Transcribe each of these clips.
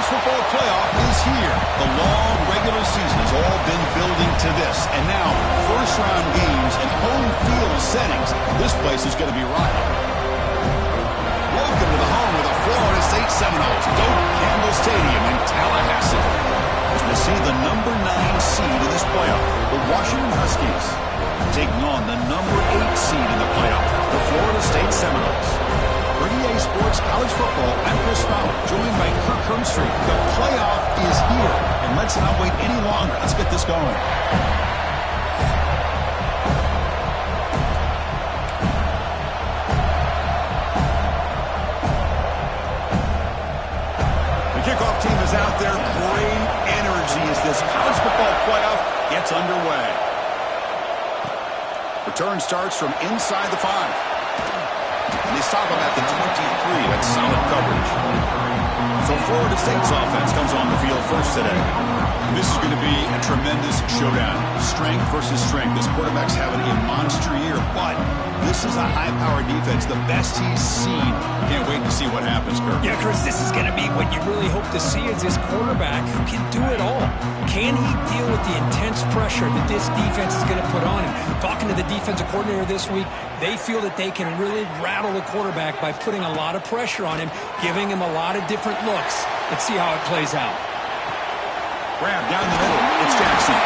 football playoff is here. The long regular season has all been building to this. And now, first-round games and home field settings. This place is going to be rocking. Welcome to the home of the Florida State Seminoles, Doak Campbell Stadium in Tallahassee. As we see the number 9 seed in this playoff, the Washington Huskies, taking on the number 8 seed in the playoff, the Florida State Seminoles. For EA Sports College Football, I'm Chris Fowler, joined by Kirk Hermstreet. The playoff is here, and let's not wait any longer. Let's get this going. The kickoff team is out there. Great energy as this college football playoff gets underway. Return starts from inside the 5. And they stop him at the 23. That's solid coverage. So Florida State's offense comes on the field first today. This is going to be a tremendous showdown. Strength versus strength. This quarterback's having a monster year, but this is a high-powered defense, the best he's seen. Can't wait to see what happens, Kirk. Yeah, Chris, this is going to be what you really hope to see is this quarterback who can do it all. Can he deal with the intense pressure that this defense is going to put on him? Talking to the defensive coordinator this week, they feel that they can really rattle the quarterback by putting a lot of pressure on him, giving him a lot of different looks. Let's see how it plays out. Grab down the middle. It's Jackson.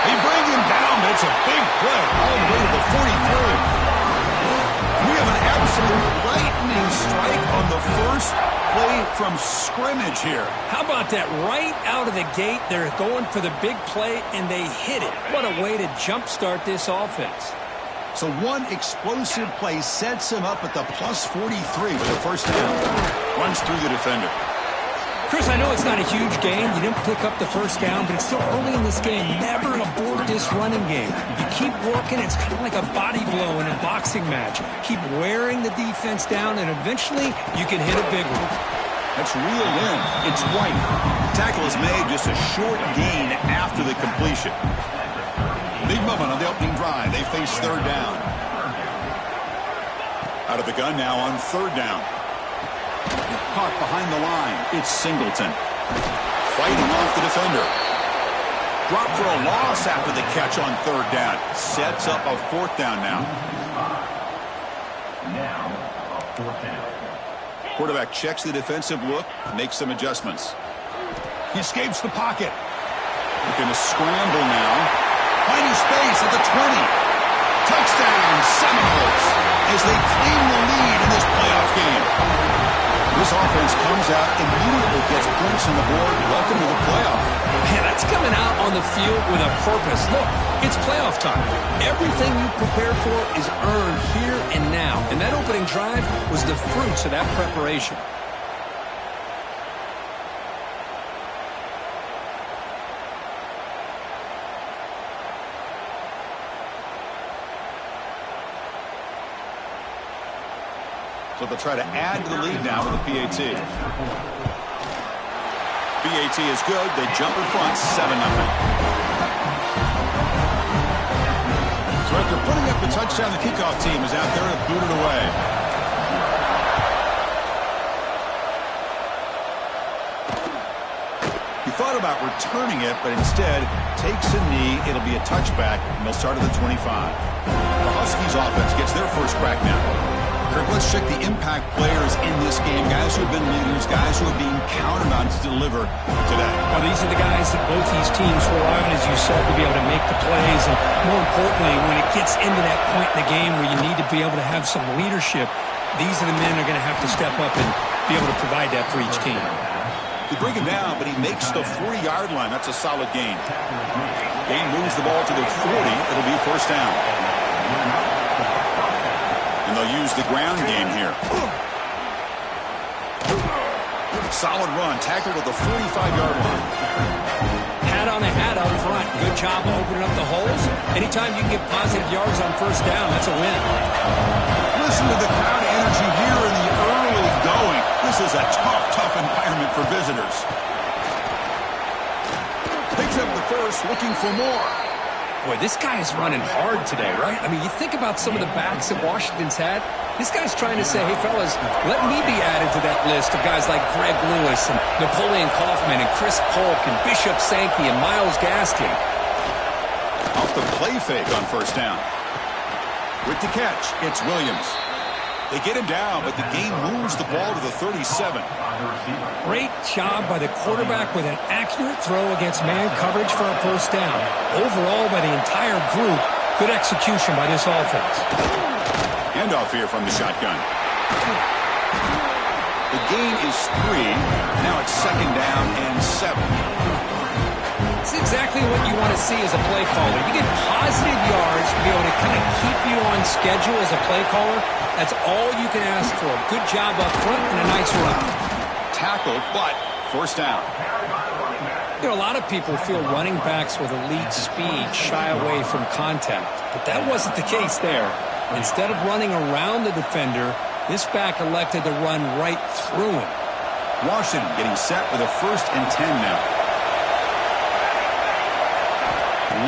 They bring him down, but it's a big play all the way to the 43. We have an absolute lightning strike on the first play from scrimmage here. How about that? Right out of the gate, they're going for the big play, and they hit it. What a way to jumpstart this offense. So one explosive play sets him up at the plus 43 with a first down. Runs through the defender. Chris, I know it's not a huge game. You didn't pick up the first down, but it's still early in this game. Never abort this running game. You keep working. It's kind of like a body blow in a boxing match. Keep wearing the defense down, and eventually you can hit a big one. That's reeled in. It's White. Tackle is made, just a short gain after the completion. Big moment on the opening drive. They face third down. Out of the gun now on third down. Caught behind the line. It's Singleton. Fighting off the defender. Dropped for a loss after the catch on third down. Sets up a fourth down now. Quarterback checks the defensive look, makes some adjustments. He escapes the pocket. Looking to scramble now. Finding space at the 20. Touchdown, Seminoles, as they claim the lead in this playoff game. This offense comes out, immediately gets points on the board. Welcome to the playoff. Yeah, that's coming out on the field with a purpose. Look, it's playoff time. Everything you prepare for is earned here and now. And that opening drive was the fruits of that preparation. So they'll try to add to the lead now with the PAT. PAT is good. They jump in front, 7-0. So after putting up the touchdown, the kickoff team is out there to boot it away. He thought about returning it, but instead takes a knee. It'll be a touchback, and they'll start at the 25. The Huskies offense gets their first crack now. Kirk, let's check the impact players in this game. Guys who have been leaders, guys who are being counted on to deliver today. Well, these are the guys that both these teams rely on, as you said, to be able to make the plays. And more importantly, when it gets into that point in the game where you need to be able to have some leadership, these are the men that are going to have to step up and be able to provide that for each team. They bring him down, but he makes the 40-yard line. That's a solid gain. Gain moves the ball to the 40. It'll be first down. And they'll use the ground game here. Solid run. Tackled at the 45-yard line. Hat on a hat up front. Good job of opening up the holes. Anytime you can get positive yards on first down, that's a win. Listen to the crowd energy here in the early going. This is a tough environment for visitors. Picks up the first, looking for more. Boy, this guy is running hard today, right? I mean, you think about some of the backs that Washington's had. This guy's trying to say, hey, fellas, let me be added to that list of guys like Greg Lewis and Napoleon Kaufman and Chris Polk and Bishop Sankey and Myles Gaskin. Off the play fake on first down. With the catch, it's Williams. They get him down, but the game moves the ball to the 37. Great job by the quarterback with an accurate throw against man coverage for a first down. Overall, by the entire group, good execution by this offense. Handoff here from the shotgun. The gain is 3. Now it's second down and 7. It's exactly what you want to see as a play caller. You get positive yards to be able to kind of keep you on schedule as a play caller. That's all you can ask for. Good job up front and a nice run. Tackle, but first down. You know, a lot of people feel running backs with elite speed shy away from contact, but that wasn't the case there. Instead of running around the defender, this back elected to run right through him. Washington getting set with a 1st and 10 now.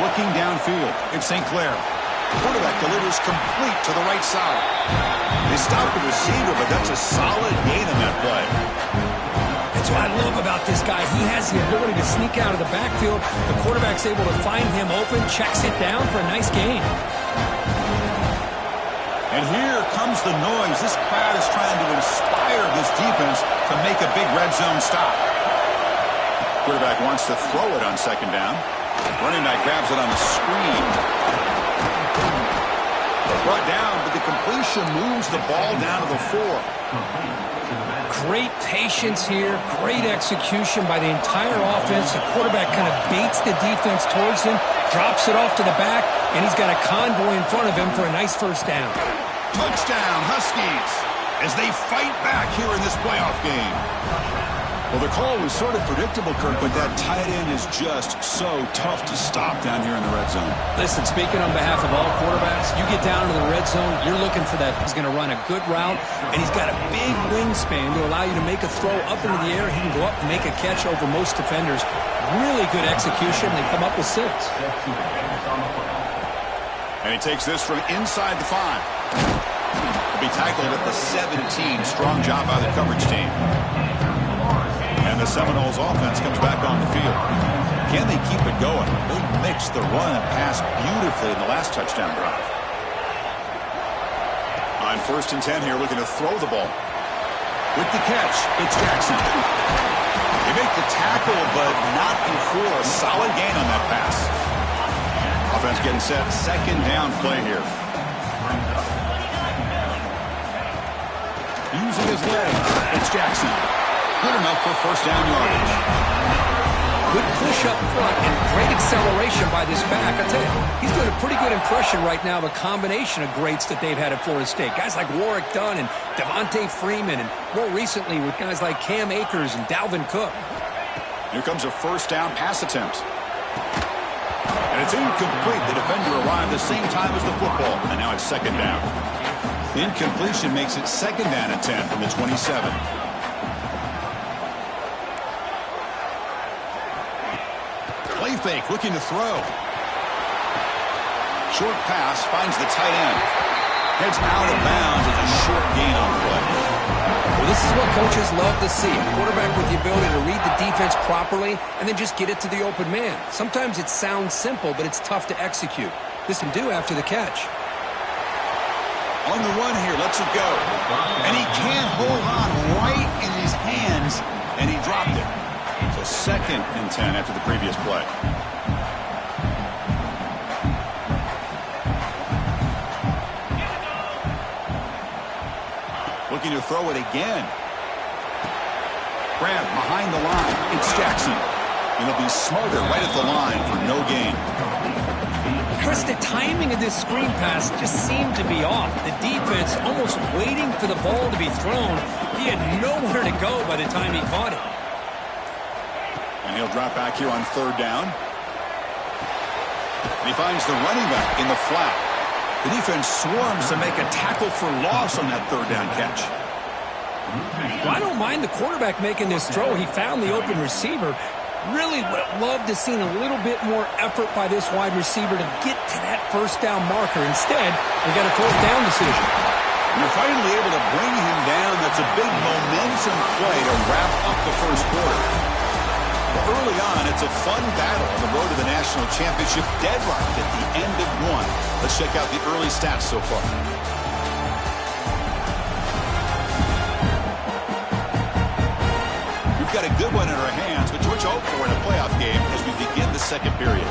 Looking downfield, it's St. Clair. Quarterback delivers complete to the right side. They stop the receiver, but that's a solid gain on that play. That's what I love about this guy. He has the ability to sneak out of the backfield. The quarterback's able to find him open, checks it down for a nice gain. And here comes the noise. This crowd is trying to inspire this defense to make a big red zone stop. Quarterback wants to throw it on second down. Running back grabs it on the screen. Brought down, but the completion moves the ball down to the 4. Great patience here. Great execution by the entire offense. The quarterback kind of baits the defense towards him, drops it off to the back, and he's got a convoy in front of him for a nice first down. Touchdown, Huskies, as they fight back here in this playoff game. Well, the call was sort of predictable, Kirk, but that tight end is just so tough to stop down here in the red zone. Listen, speaking on behalf of all quarterbacks, you get down to the red zone, you're looking for that. He's going to run a good route, and he's got a big wingspan to allow you to make a throw up into the air. He can go up and make a catch over most defenders. Really good execution. They come up with 6. And he takes this from inside the 5. He'll be tackled at the 17. Strong job by the coverage team. And the Seminoles offense comes back on the field. Can they keep it going? They mixed the run and pass beautifully in the last touchdown drive. On 1st and 10 here, looking to throw the ball. With the catch, it's Jackson. They make the tackle, but not before a solid gain on that pass. Offense getting set. Second down play here. Using his legs, it's Jackson. Good enough for first down yardage. Good push up front and great acceleration by this back. I tell you, he's doing a pretty good impression right now of a combination of greats that they've had at Florida State. Guys like Warwick Dunn and Devontae Freeman, and more recently with guys like Cam Akers and Dalvin Cook. Here comes a first down pass attempt. And it's incomplete. The defender arrived the same time as the football, and now it's second down. Incompletion makes it second down and 10 from the 27. Play fake, looking to throw. Short pass, finds the tight end. Heads out of bounds as a short gain on play. Well, this is what coaches love to see. A quarterback with the ability to read the defense properly and then just get it to the open man. Sometimes it sounds simple, but it's tough to execute. This can do after the catch. On the run here, lets it go. And he can't hold on right in his hands, and he dropped it. So second and 10 after the previous play. Looking to throw it again. Grab behind the line. It's Jackson. And he'll be smarter right at the line for no gain. Chris, the timing of this screen pass just seemed to be off. The defense almost waiting for the ball to be thrown. He had nowhere to go by the time he caught it. And he'll drop back here on third down. And he finds the running back in the flat. The defense swarms to make a tackle for loss on that third down catch. Well, I don't mind the quarterback making this throw. He found the open receiver. Really would have loved to seen a little bit more effort by this wide receiver to get to that first down marker. Instead, we got a fourth down decision. You're finally able to bring him down. That's a big momentum play to wrap up the first quarter. Well, early on, it's a fun battle on the road to the national championship, deadlocked at the end of one. Let's check out the early stats so far. We've got a good one in our hands, which we're hope for in a playoff game as we begin the second period.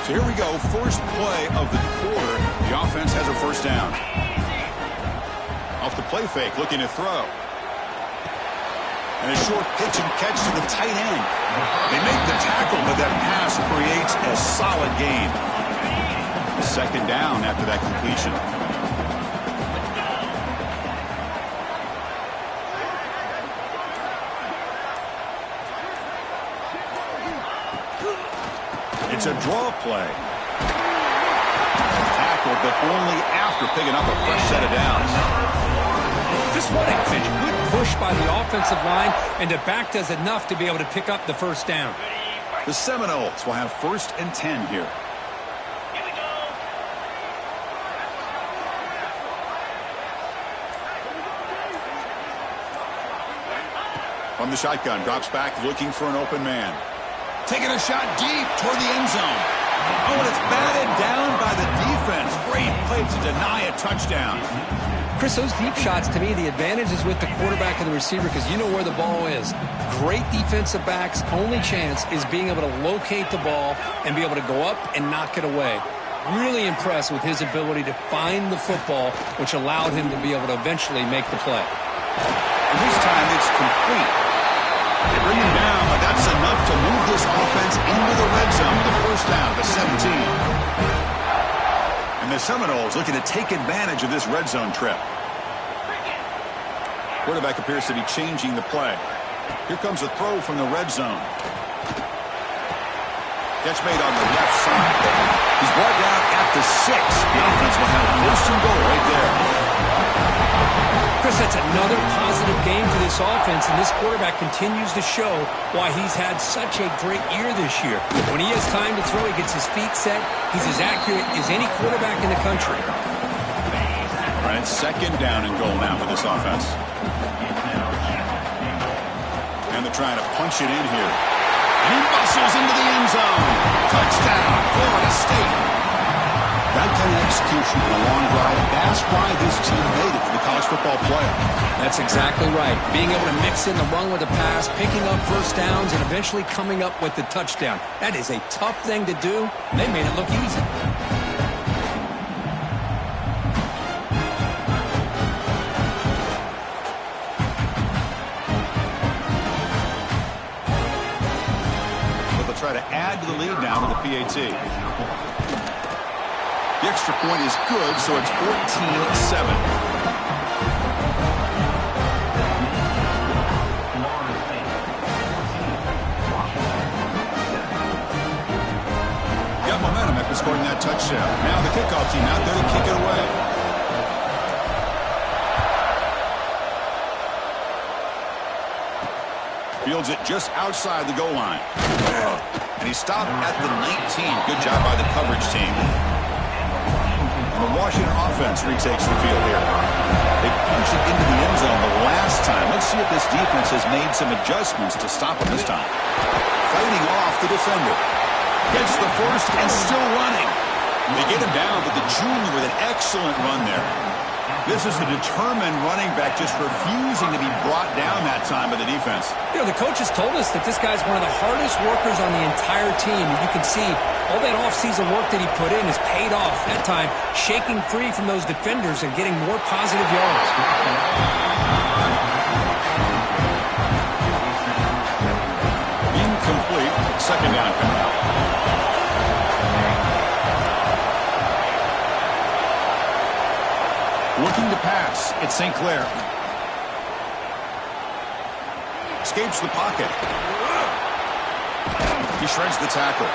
So here we go, first play of the quarter. The offense has a first down. Off the play fake, looking to throw. And a short pitch and catch to the tight end. They make the tackle, but that pass creates a solid gain. Second down after that completion. It's a draw play. Tackle, but only after picking up a fresh set of downs. Just what a pitch. Good push by the offensive line, and the back does enough to be able to pick up the first down. The Seminoles will have 1st and 10 here. From the shotgun, drops back, looking for an open man. Taking a shot deep toward the end zone. Oh, and it's batted down by the defense. Great play to deny a touchdown. Chris, those deep shots, to me, the advantage is with the quarterback and the receiver because you know where the ball is. Great defensive backs' only chance is being able to locate the ball and be able to go up and knock it away. Really impressed with his ability to find the football, which allowed him to be able to eventually make the play. And this time it's complete. They bring him down, but that's enough to move this offense into the red zone. The first down, the 17. And the Seminoles looking to take advantage of this red zone trip. Quarterback appears to be changing the play. Here comes a throw from the red zone. Catch made on the left side. He's brought down at the 6. The offense will have 1st and goal right there. Chris, that's another positive game for this offense, and this quarterback continues to show why he's had such a great year this year. When he has time to throw, he gets his feet set. He's as accurate as any quarterback in the country. All right, 2nd down and goal now for this offense. And they're trying to punch it in here. And he muscles into the end zone. Touchdown, Florida State. That kind of execution in a long drive, that's why this team made it to the college football playoff. That's exactly right. Being able to mix in the run with the pass, picking up first downs, and eventually coming up with the touchdown. That is a tough thing to do, and they made it look easy. But they'll try to add to the lead now with the PAT. The extra point is good, so it's 14-7. Got momentum after scoring that touchdown. Now the kickoff team out there to kick it away. Fields it just outside the goal line. And he stopped at the 19. Good job by the coverage team. The Washington offense retakes the field here. They punched it into the end zone the last time. Let's see if this defense has made some adjustments to stop him this time. Fighting off the defender. Gets the first and still running. They get him down, but the junior with an excellent run there. This is a determined running back just refusing to be brought down that time by the defense. You know, the coaches told us that this guy's one of the hardest workers on the entire team. And you can see all that offseason work that he put in has paid off. That time, shaking free from those defenders and getting more positive yards. Incomplete. 2nd down coming out. Looking to pass. It's St. Clair. Escapes the pocket. He shreds the tackle.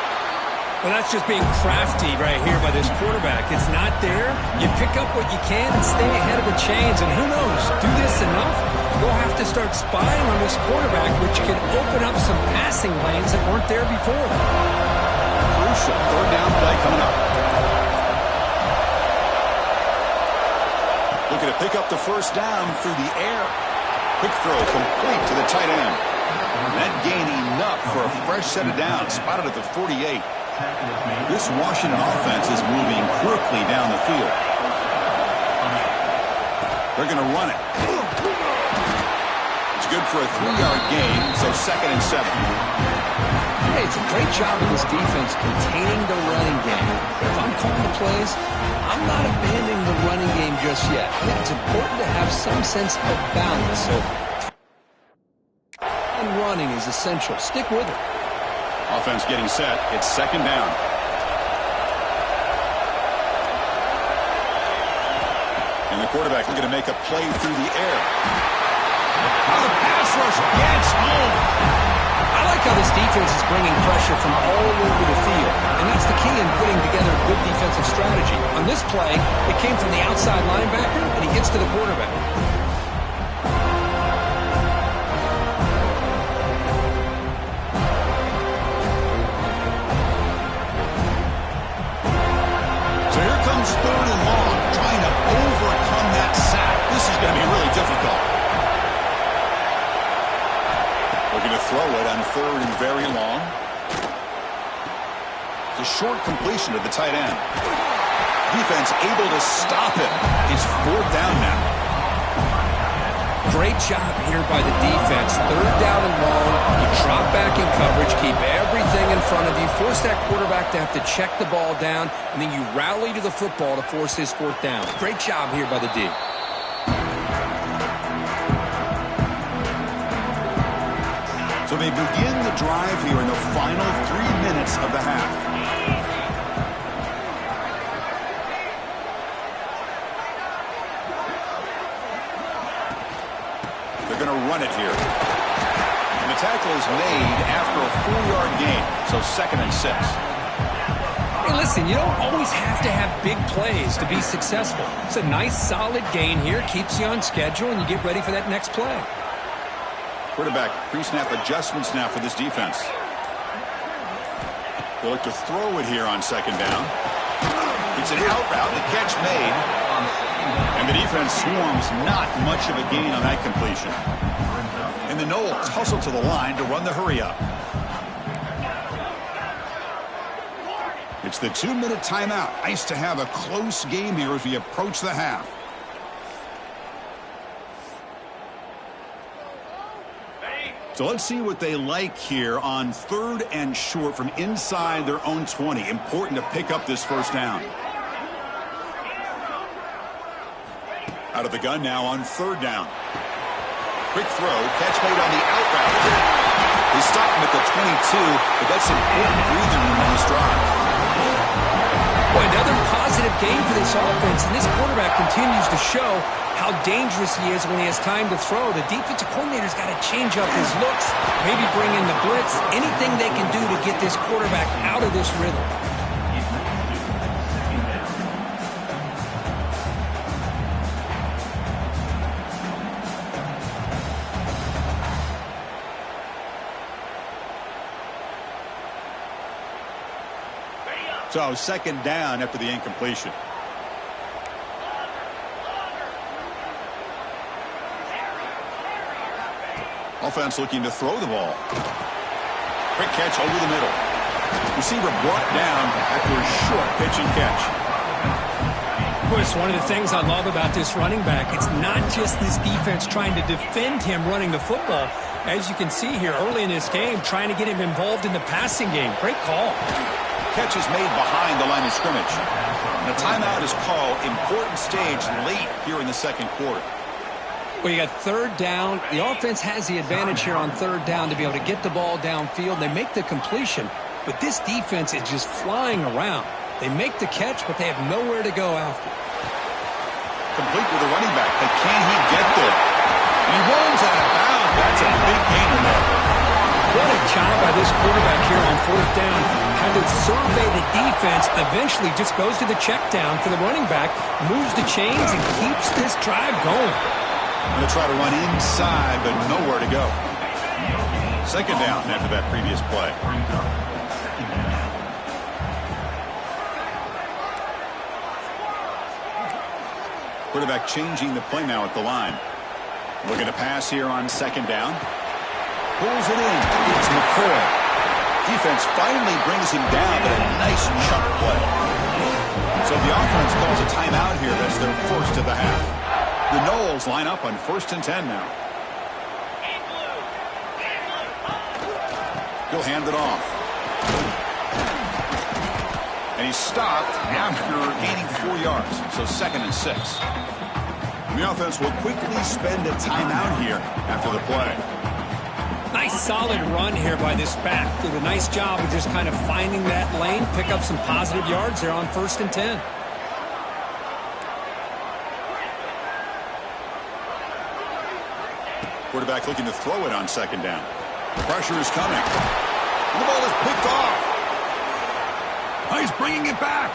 Well, that's just being crafty right here by this quarterback. It's not there. You pick up what you can and stay ahead of the chains. And who knows, do this enough, you'll have to start spying on this quarterback, which can open up some passing lanes that weren't there before. Crucial third down play coming up. Looking to pick up the first down through the air. Quick throw complete to the tight end. That gain enough for a fresh set of downs, spotted at the 48. This Washington offense is moving quickly down the field. They're going to run it. It's good for a 3-yard gain, so 2nd and 7. Hey, it's a great job of this defense containing the running game. If I'm calling the plays, I'm not abandoning the running game just yet. I think it's important to have some sense of balance. So, and running is essential. Stick with it. Offense getting set. It's 2nd down. And the quarterback looking to make a play through the air. Now the pass rush gets home. I like how this defense is bringing pressure from all over the field. And that's the key in putting together a good defensive strategy. On this play, it came from the outside linebacker, and he gets to the quarterback. Third and long, trying to overcome that sack. This is going to be really difficult. Looking to throw it on 3rd and very long. It's a short completion to the tight end. Defense able to stop it. It's 4th down now. Great job here by the defense. 3rd down and long. You drop back in coverage, keep everything in front of you, force that quarterback to have to check the ball down, and then you rally to the football to force this 4th down. Great job here by the D. So they begin the drive here in the final 3 minutes of the half. They're going to run it here. And the tackle is made after a 4-yard gain, so 2nd and 6. Hey, listen, you don't always have to have big plays to be successful. It's a nice, solid gain here, keeps you on schedule, and you get ready for that next play. Quarterback pre-snap adjustments now for this defense. They'll look to throw it here on 2nd down. It's an out route, the catch made. And the defense swarms not much of a gain on that completion. And the Noles hustle to the line to run the hurry up. It's the 2-minute timeout. Nice to have a close game here as we approach the half. So let's see what they like here on 3rd and short from inside their own 20. Important to pick up this first down. Out of the gun now on 3rd down. Quick throw, catch made on the out route. They stop him at the 22, but that's important breathing room on this drive. Boy, another positive game for this offense, and this quarterback continues to show how dangerous he is when he has time to throw. The defensive coordinator's got to change up his looks, maybe bring in the blitz, anything they can do to get this quarterback out of this rhythm. So 2nd down after the incompletion. Offense looking to throw the ball. Quick catch over the middle. Receiver brought down after a short pitch and catch. Boy, it's one of the things I love about this running back. It's not just this defense trying to defend him running the football. As you can see here early in this game, trying to get him involved in the passing game. Great call. Catch is made behind the line of scrimmage. And a timeout is called. Important stage late here in the 2nd quarter. Well, you got 3rd down. The offense has the advantage here on 3rd down to be able to get the ball downfield. They make the completion, but this defense is just flying around. They make the catch, but they have nowhere to go after. Complete with the running back, but can he get there? He runs out of bounds. That's a big gain in there. What a job by this quarterback here on fourth down. Had to survey the defense, eventually just goes to the check down for the running back, moves the chains, and keeps this drive going. Going to try to run inside, but nowhere to go. Second down after that previous play. Quarterback changing the play now at the line. Looking to pass here on second down. Pulls it in. It's McCoy. Defense finally brings him down, but a nice chunk play. So the offense calls a timeout here. That's their first of the half. The Noles line up on 1st and 10 now. He'll hand it off. And he's stopped after gaining 4 yards. So 2nd and 6. The offense will quickly spend a timeout here after the play. Nice solid run here by this back. Did a nice job of just kind of finding that lane, pick up some positive yards there on 1st and 10. Quarterback looking to throw it on second down. Pressure is coming. And the ball is picked off. Oh, he's bringing it back.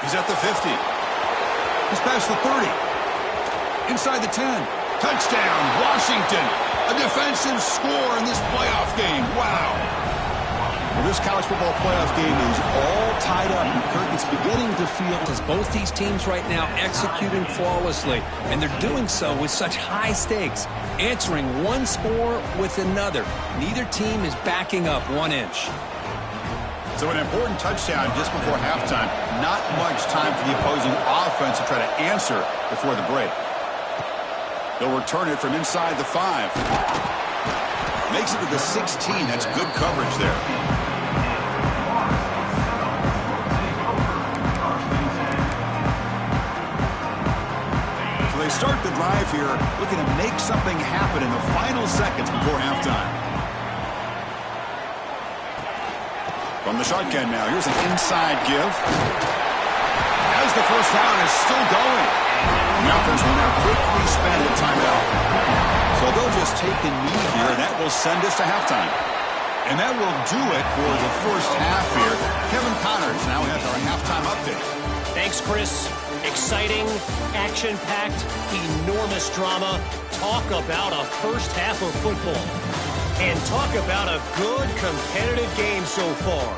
He's at the 50. He's past the 30. Inside the 10. Touchdown, Washington. A defensive score in this playoff game. Wow. Well, this college football playoff game is all tied up. And Kirk, it's beginning to feel as both these teams right now executing flawlessly, and they're doing so with such high stakes, answering one score with another. Neither team is backing up 1 inch. So an important touchdown just before halftime. Not much time for the opposing offense to try to answer before the break. They'll return it from inside the 5. Makes it to the 16. That's good coverage there. So they start the drive here, looking to make something happen in the final seconds before halftime. From the shotgun now, here's an inside give. As the first down is still going. The offense will now quickly spend a timeout. So they'll just take a knee here, and that will send us to halftime. And that will do it for the first half here. Kevin Connors now has our halftime update. Thanks, Chris. Exciting, action-packed, enormous drama. Talk about a first half of football. And talk about a good, competitive game so far.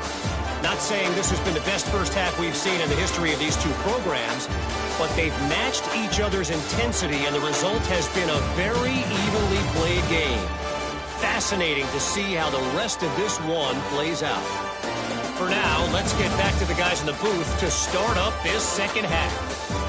Not saying this has been the best first half we've seen in the history of these two programs, but they've matched each other's intensity, and the result has been a very evenly played game. Fascinating to see how the rest of this one plays out. For now, let's get back to the guys in the booth to start up this second half.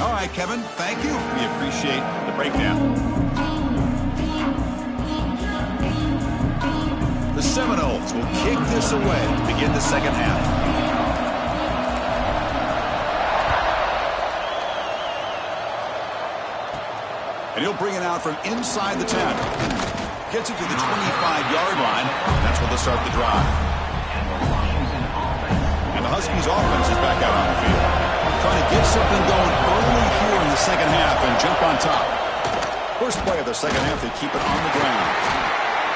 All right, Kevin, thank you. We appreciate the breakdown. The Seminoles will kick this away to begin the second half. And he'll bring it out from inside the 10. Gets it to the 25-yard line. That's where they'll start the drive. And the Huskies offense is back out on the field. Trying to get something going early here in the second half and jump on top. First play of the second half, they keep it on the ground.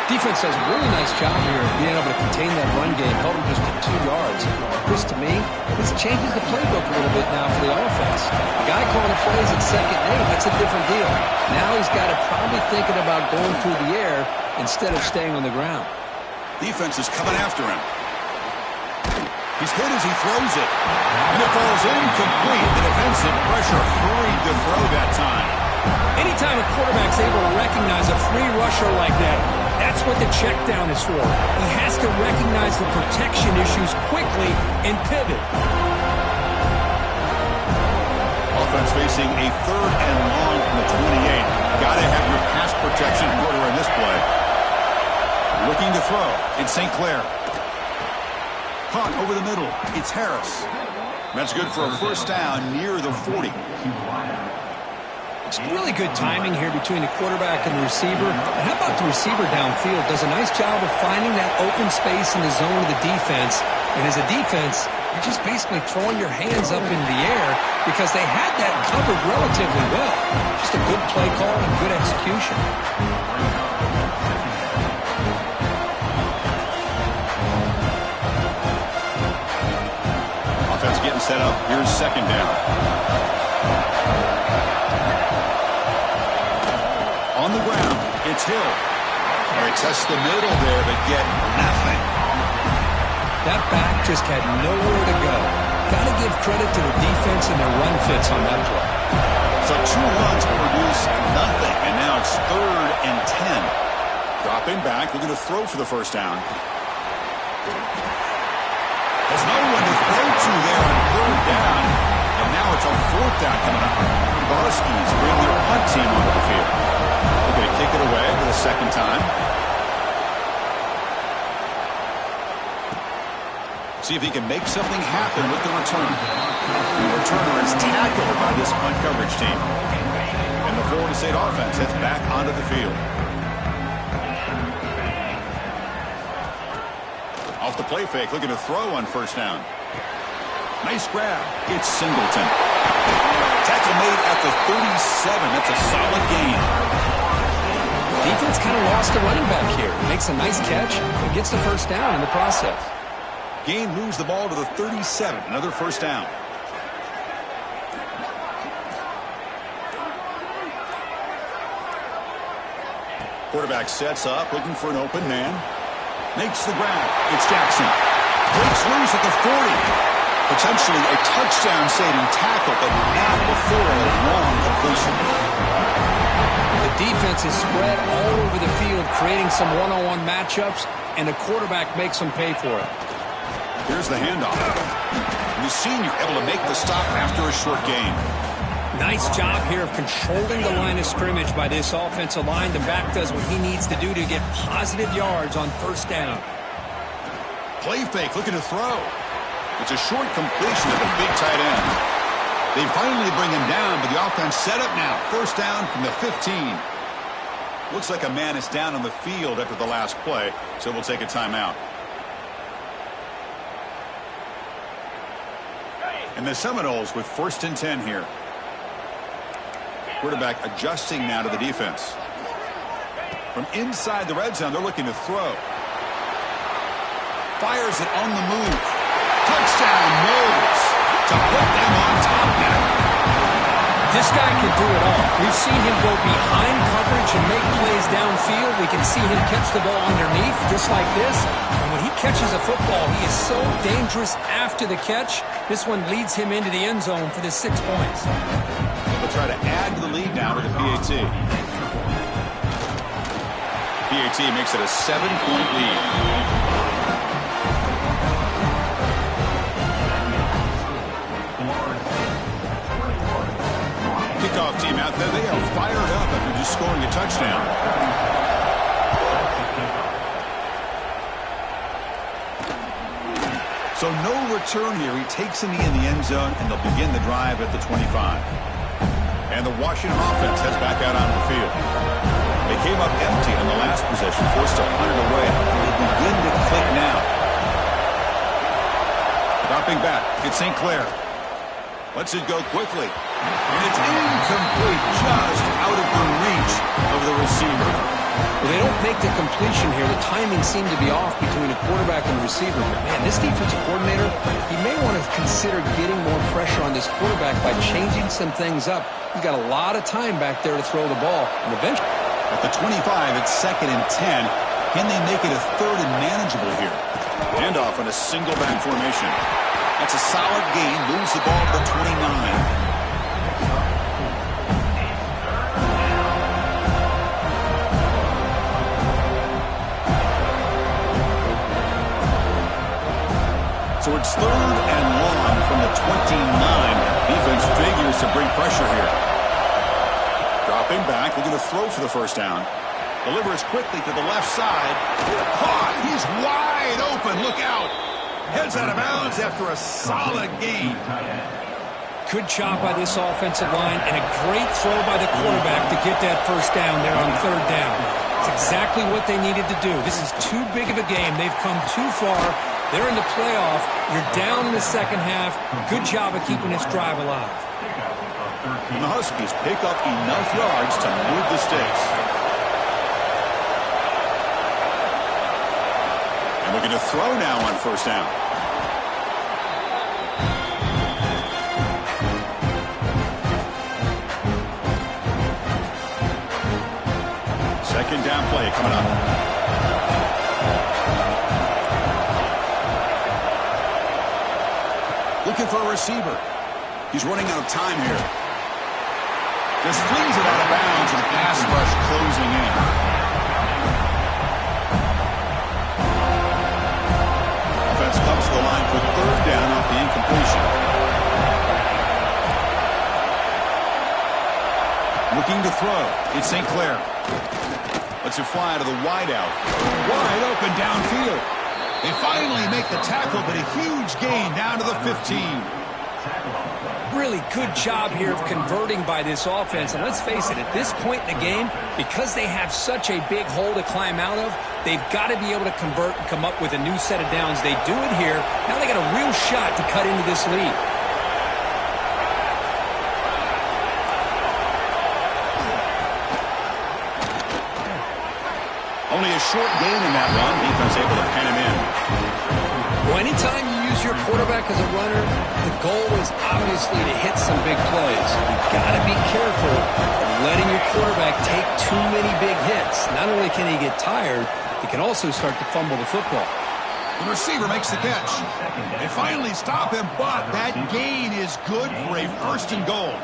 Defense does a really nice job here of being able to contain that run game, held them just to 2 yards. Chris, to me, this changes the playbook a little bit now for the offense. The guy calling the plays at 2nd and 8, that's a different deal. Now he's got to probably thinking about going through the air instead of staying on the ground. Defense is coming after him. He's hit as he throws it. And it falls incomplete. The defensive pressure hurried to throw that time. Anytime a quarterback's able to recognize a free rusher like that, that's what the check down is for. He has to recognize the protection issues quickly and pivot. Offense facing a 3rd and long from the 28. Got to have your pass protection in order in this play. Looking to throw. It's St. Clair. Caught over the middle. It's Harris. That's good for a first down near the 40. It's really good timing here between the quarterback and the receiver. And how about the receiver downfield? Does a nice job of finding that open space in the zone of the defense. And as a defense, you're just basically throwing your hands up in the air because they had that covered relatively well. Just a good play call and good execution. Offense getting set up. Here's second down. On the ground, it's Hill. They test the middle there, but get nothing. That back just had nowhere to go. Got to give credit to the defense and their run fits on that play. So 2 runs will produce nothing, and now it's 3rd and 10. Dropping back, looking to throw for the first down. There's no one to throw to there on 3rd down, and now it's a 4th down coming up. The Huskies bring their punt team onto the field. They're going to kick it away for the second time. See if he can make something happen with the return. The returner is tackled by this punt coverage team. And the Florida State offense heads back onto the field. Off the play fake, looking to throw on first down. Nice grab. It's Singleton. Tackle made at the 37. That's a solid gain. Defense kind of lost a running back here. Makes a nice catch and gets the first down in the process. Gain moves the ball to the 37. Another first down. Quarterback sets up, looking for an open man. Makes the grab. It's Jackson. Breaks loose at the 40. Potentially a touchdown-saving tackle, but not before a long completion. The defense is spread all over the field, creating some one-on-one matchups, and the quarterback makes them pay for it. Here's the handoff. The senior able to make the stop after a short gain. Nice job here of controlling the line of scrimmage by this offensive line. The back does what he needs to do to get positive yards on first down. Play fake, looking to throw. It's a short completion to the big tight end. They finally bring him down, but the offense set up now. First down from the 15. Looks like a man is down on the field after the last play, so we'll take a timeout. And the Seminoles with 1st and 10 here. Quarterback adjusting now to the defense. From inside the red zone, they're looking to throw. Fires it on the move. Touchdown moves to put them on top now. This guy can do it all. We've seen him go behind coverage and make plays downfield. We can see him catch the ball underneath just like this. And when he catches a football, he is so dangerous after the catch. This one leads him into the end zone for the 6 points. They'll try to add to the lead now to the PAT. PAT makes it a 7-point lead. Kickoff team out there. They are fired up after just scoring a touchdown. So no return here. He takes him in the end zone, and they'll begin the drive at the 25. And the Washington offense heads back out onto the field. They came up empty on the last possession, forced to punt it away. They begin to click now. Dropping back. It's St. Clair. Lets it go quickly. And it's incomplete, just out of the reach of the receiver. Well, they don't make the completion here. The timing seemed to be off between a quarterback and receiver. But, man, this defensive coordinator, he may want to consider getting more pressure on this quarterback by changing some things up. He's got a lot of time back there to throw the ball. And eventually, at the 25, it's 2nd and 10. Can they make it a 3rd and manageable here? Handoff on a single back formation. That's a solid gain. Moves the ball to the 29. So it's 3rd and long from the 29. Defense figures to bring pressure here. Dropping back, looking to throw for the first down. Delivers quickly to the left side. Caught. He's wide open. Look out. Heads out of bounds after a solid gain. Good job by this offensive line and a great throw by the quarterback to get that first down there on third down. It's exactly what they needed to do. This is too big of a game. They've come too far. They're in the playoff. You're down in the second half. Good job of keeping this drive alive. And the Huskies pick up enough yards to move the stakes. And looking to throw now on first down. Second down play coming up. Looking for a receiver. He's running out of time here. Just flings it out of bounds and a pass rush closing in. Offense comes to the line for third down off the incompletion. Looking to throw. It's St. Clair. Lets it fly to the wideout. Wide open downfield. They finally make the tackle, but a huge gain down to the 15. Really good job here of converting by this offense. And let's face it, at this point in the game, because they have such a big hole to climb out of, they've got to be able to convert and come up with a new set of downs. They do it here. Now they got a real shot to cut into this lead. Only a short gain in that run. Defense able to pen him in. Well, anytime you use your quarterback as a runner, the goal is obviously to hit some big plays. You've got to be careful of letting your quarterback take too many big hits. Not only can he get tired, he can also start to fumble the football. The receiver makes the catch. They finally stop him, but that gain is good for a first and goal.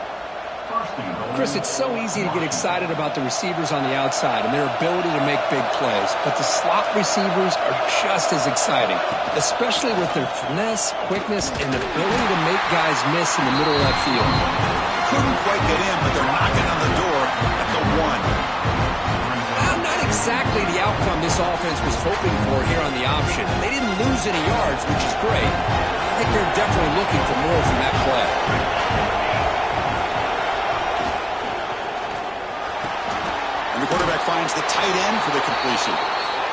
Chris, it's so easy to get excited about the receivers on the outside and their ability to make big plays, but the slot receivers are just as exciting, especially with their finesse, quickness, and ability to make guys miss in the middle of that field. Couldn't quite get in, but they're knocking on the door at the 1. Not exactly the outcome this offense was hoping for here on the option. They didn't lose any yards, which is great. I think they're definitely looking for more from that play. The quarterback finds the tight end for the completion.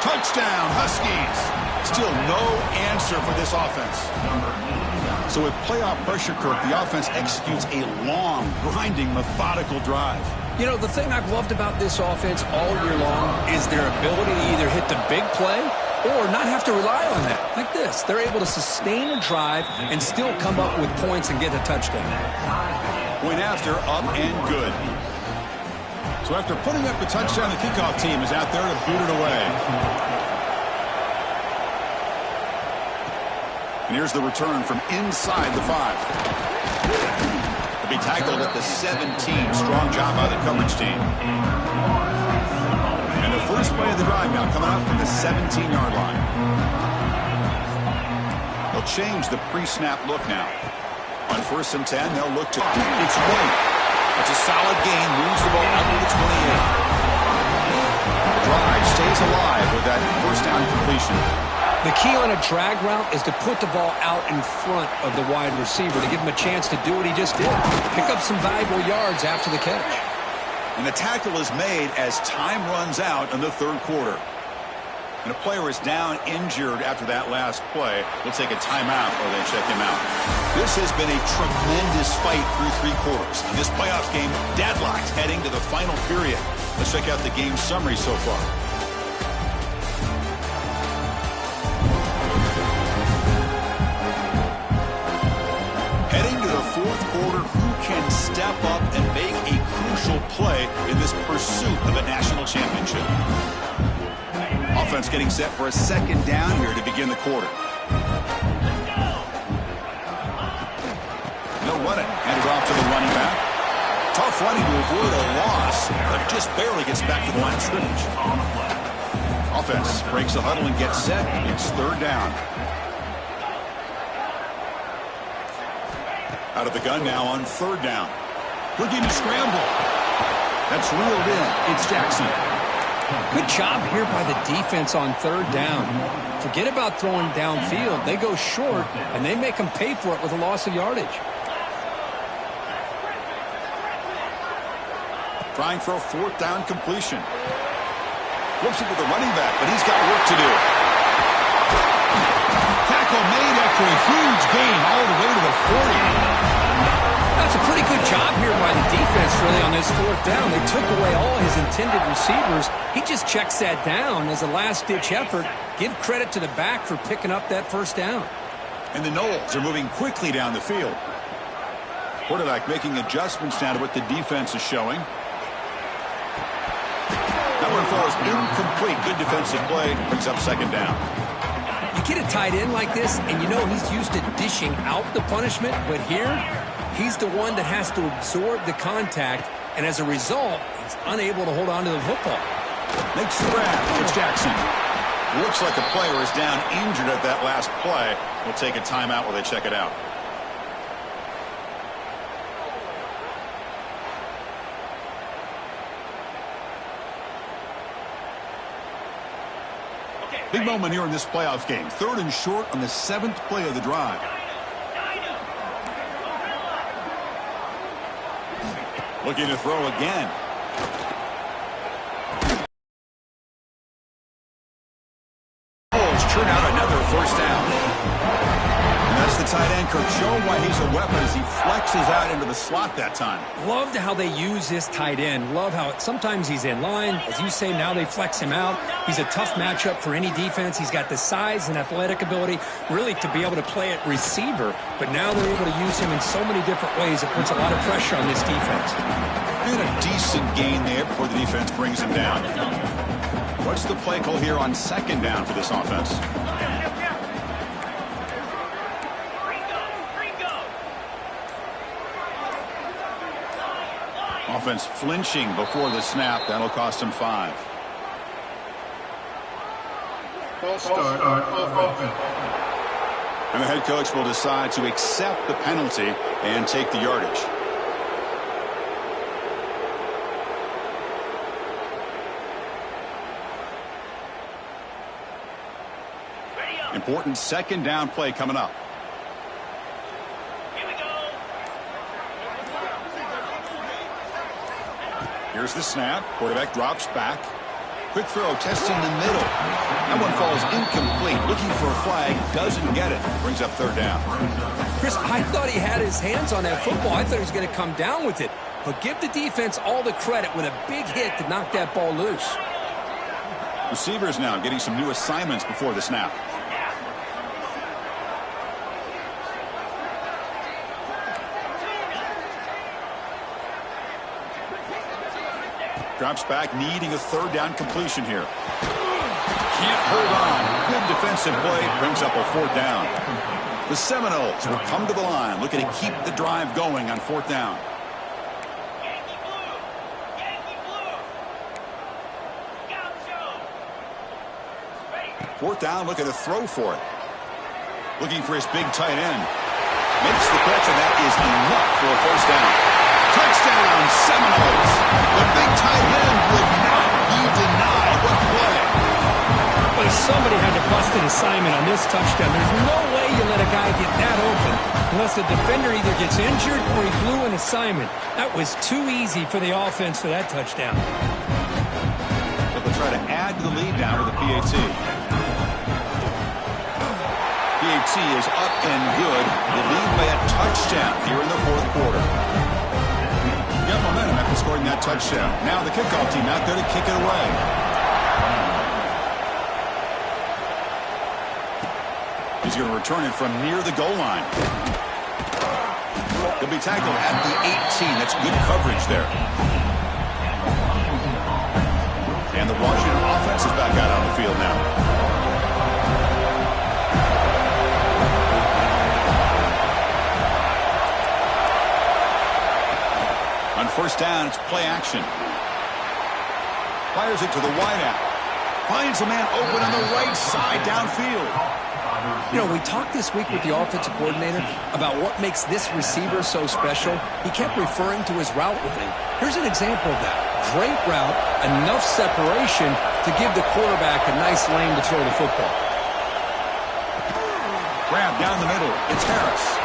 Touchdown, Huskies. Still no answer for this offense. So with playoff pressure, Kirk, the offense executes a long, grinding, methodical drive. You know, the thing I've loved about this offense all year long is their ability to either hit the big play or not have to rely on that. Like this. They're able to sustain a drive and still come up with points and get a touchdown. Point after, up and good. So after putting up the touchdown, the kickoff team is out there to boot it away. And here's the return from inside the 5. To be tackled at the 17. Strong job by the coverage team. And the first play of the drive now coming up from the 17-yard line. They'll change the pre-snap look now. On 1st and 10, they'll look to... It's White. It's a solid gain, moves the ball out to the 28. The drive stays alive with that first down completion. The key on a drag route is to put the ball out in front of the wide receiver to give him a chance to do what he just did. Pick up some valuable yards after the catch. And the tackle is made as time runs out in the third quarter. And a player is down injured after that last play. They'll take a timeout or they check him out. This has been a tremendous fight through 3 quarters. In this playoff game, deadlocked heading to the final period. Let's check out the game summary so far. Heading to the fourth quarter, who can step up and make a crucial play in this pursuit of a national championship? Offense getting set for a second down here to begin the quarter. They'll run it. Hand it off to the running back. Tough running to avoid a loss, but just barely gets back to the line of scrimmage. Offense breaks the huddle and gets set. It's third down. Out of the gun now on third down. Looking to scramble. That's reeled in. It's Jackson. Good job here by the defense on third down. Forget about throwing downfield. They go short, and they make them pay for it with a loss of yardage. trying for a fourth down completion. Flips it to the running back, but he's got work to do. Tackle made after a huge gain all the way to the 40. That's a pretty good job here by the defense, really, on this fourth down. They took away all his intended receivers. He just checks that down as a last-ditch effort. Give credit to the back for picking up that first down. And the Knowles are moving quickly down the field. Quarterback making adjustments now to what the defense is showing. That one falls incomplete. Good defensive play. Brings up second down. You get a tight end like this, and you know he's used to dishing out the punishment, but here, he's the one that has to absorb the contact, and as a result, he's unable to hold on to the football. Makes the grab. It's Jackson. Looks like a player is down injured at that last play. We'll take a timeout while they check it out. Big moment here in this playoff game. 3rd and short on the 7th play of the drive. Looking to throw again. Churn out another first down. And that's the tight end coach showing why he's a weapon as he flexes out into the slot that time. Loved how they use this tight end. Love how sometimes he's in line. As you say, now they flex him out. He's a tough matchup for any defense. He's got the size and athletic ability really to be able to play at receiver. But now they're able to use him in so many different ways. It puts a lot of pressure on this defense. And a decent gain there before the defense brings him down. What's the play call here on second down for this offense? Offense flinching before the snap. That'll cost him 5. Start offense. And the head coach will decide to accept the penalty and take the yardage. Important second down play coming up. Here we go. Here's the snap. Quarterback drops back. Quick throw, testing the middle. That one falls incomplete. Looking for a flag, doesn't get it. Brings up 3rd down. Chris, I thought he had his hands on that football. I thought he was going to come down with it. But give the defense all the credit with a big hit to knock that ball loose. Receivers now getting some new assignments before the snap. Drops back, needing a 3rd down completion here. Can't hold on. Good defensive play. Brings up a 4th down. The Seminoles will come to the line, looking to keep the drive going on 4th down. Yankee blue. Yankee blue. Gaucho. Ready. 4th down, looking to throw for it. Looking for his big tight end. Makes the catch, and that is enough for a first down. Touchdown, Seminoles. The big tight end would not be denied. What play? But somebody had to bust an assignment on this touchdown. There's no way you let a guy get that open unless the defender either gets injured or he blew an assignment. That was too easy for the offense for that touchdown. So they'll try to add to the lead now with a PAT. PAT is up and good. The lead by a touchdown here in the 4th quarter. Got momentum after scoring that touchdown. Now the kickoff team out there to kick it away. He's going to return it from near the goal line. He'll be tackled at the 18. That's good coverage there. And the Washington offense is back out on the field now. On first down, it's play action. Fires it to the wideout. Finds a man open on the right side downfield. You know, we talked this week with the offensive coordinator about what makes this receiver so special. He kept referring to his route running. Here's an example of that. Great route, enough separation to give the quarterback a nice lane to throw the football. Grab down the middle. It's Harris.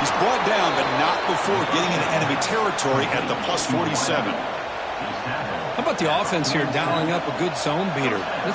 He's brought down, but not before getting into enemy territory at the +47. How about the offense here dialing up a good zone beater? Let's